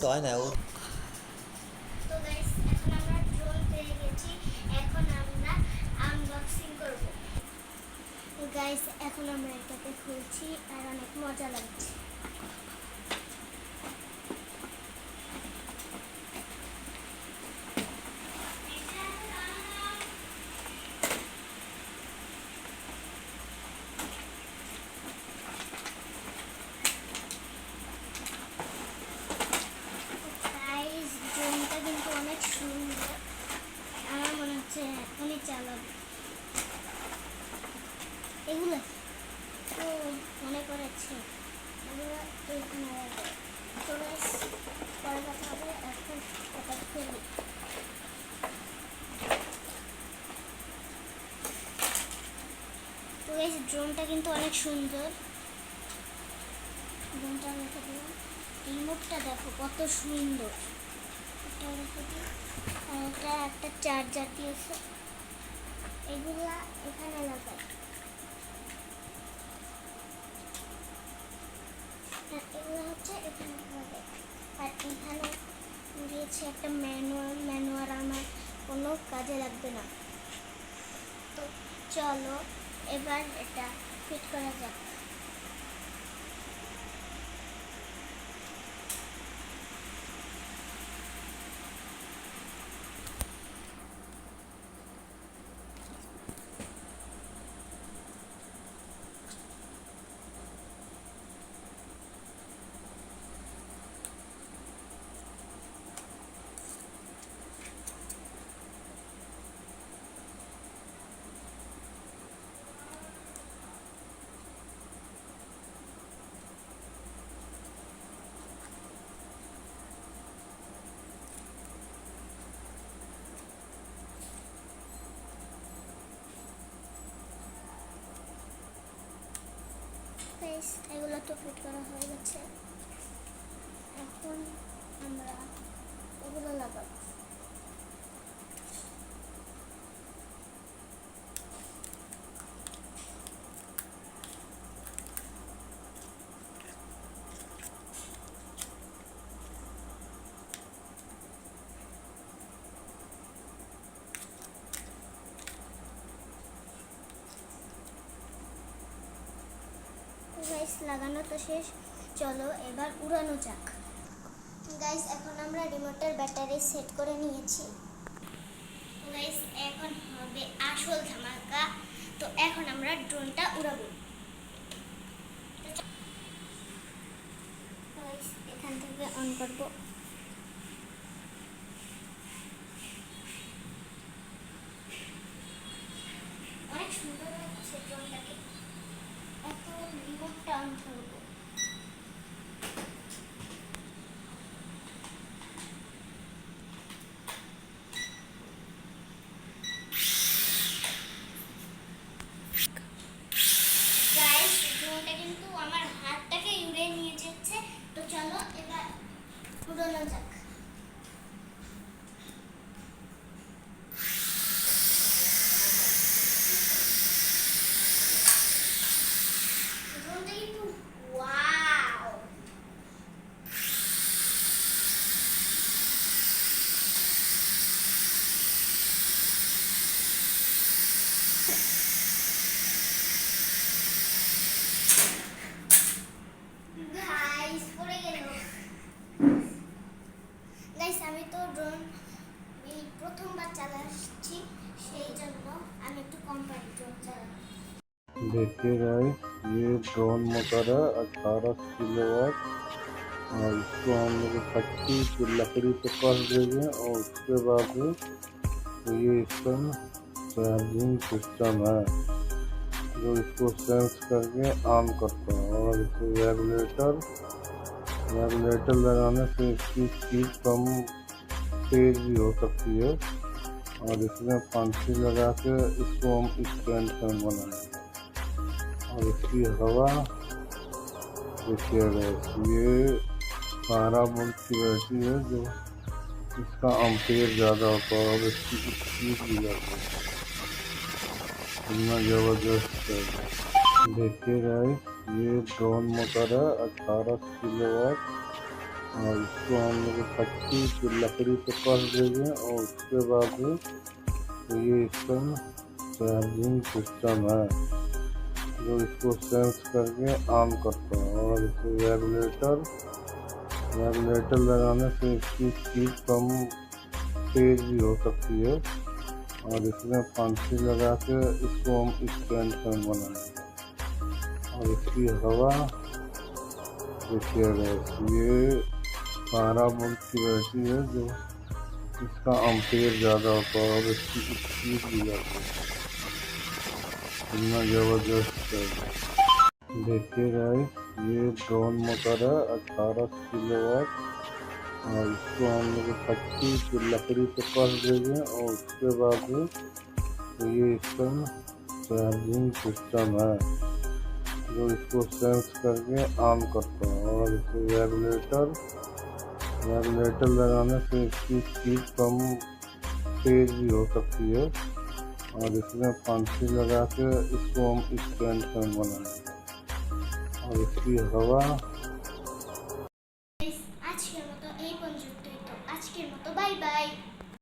তো হয় না ও। তো গাইস এখন আমরা ড্রোন পেয়ে গেছি, এখন আমরা আনবক্সিং করব। গাইস এখন আমরা এটাকে খুলছি আর অনেক মজা লাগছে। গাইস ড্রোনটা কিন্তু অনেক সুন্দর, আমার মনে হচ্ছে এখনই চালাবো। এগুলো তো মনে করেছে এগুলো এইখানে রাখবো। তো গাইস পরে কথা হবে, এখন এটা খুলি। তো গাইস ড্রোনটা কিন্তু অনেক সুন্দর, ড্রোনটা রেখে দিলাম। রিমোটটা দেখো কত সুন্দর, এটা রেখে দিই। আর এটা একটা চার্জার দিয়েছে, এগুলা এখানে লাগাই। এগুলো হচ্ছে এখানে লাগাই। আর এখানে দিয়েছে একটা ম্যানুয়াল আমার কোনো কাজে লাগবে না। তো চলো এবার এটা ফিট করা যাক। গাইস এগুলো তো ফিট করা হয়ে গেছে, এখন আমরা এগুলো লাগাবো। গাইস লাগানো তো শেষ, চলো এবার উড়ানো যাক। গাইস এখন আমরা রিমোটের ব্যাটারি সেট করে নিয়েছি। গাইস এখন হবে আসল ধামাকা, তো এখন আমরা ড্রোনটা উড়াবো। গাইস এখান থেকে অন করব। অনেক সুন্দর লাগছে ড্রোনটাকে, এত রিমোটটা অন করবো। গাইস ড্রোনটা কিন্তু আমার হাতটাকে উড়ে নিয়ে যাচ্ছে, তো চলো এবার উড়ানো যাক। ড্রোনটা কিন্তু ওয়াও, গাইস পড়ে গেল। গাইস আমি তো ড্রোন এই প্রথমবার চালাচ্ছি, সেই জন্য আমি একটু কম পারি ড্রোন চালানো। देखिए गाइस, ये ड्रोन मोटर है 18 किलोवाट और इसको हम लोग भट्टी की लकड़ी पे कस देंगे और उसके बाद ये इसका चार्जिंग सिस्टम है जो इसको सेंस करके ऑन करता है। और इसे रेगुलेटर लगाने से इसकी स्पीड कम तेज भी हो सकती है। और इसमें पंछी लगा के इसको हम स्टैंड फैन बनाएंगे। और इसकी हवा देखिए गाइस, ये 12 वोल्ट की बैटरी है जो इसका एम्पेयर ज़्यादा होता है और इसकी स्पीड भी ज़्यादा है, इतना ज़बरदस्त है। देखिए गाइस, ये ड्रोन मोटर है 18 किलोवाट और इसको हम लोग पट्टी की लकड़ी से कस देंगे और उसके बाद ये इसका चार्जिंग सिस्टम है जो इसको सेंस करके ऑन करता है। और इसे रेगुलेटर लगाने से इसकी स्पीड कम तेज भी हो सकती है। और इसमें पंछी लगा के इसको हम स्टैंड फैन बनाएंगे। और इसकी हवा देखिएगा, ये 12 वोल्ट की बैटरी है जो इसका एम्पेयर ज़्यादा होता है और इसकी स्पीड भी ज़्यादा है। इतना ज़बरदस्त है। देखिए गाइस, ये ड्रोन मोटर है 18 किलोवाट। और इसको हम लोग पट्टी की लकड़ी से कस देंगे और उसके बाद ये इसका चार्जिंग सिस्टम है जो इसको सेंस करके ऑन करता है। और इसे रेगुलेटर लगाने से इसकी स्पीड कम तेज भी हो सकती है। और इसमें पंछी लगा के इसको हम स्टैंड फैन बनाएंगे। और इसकी हवा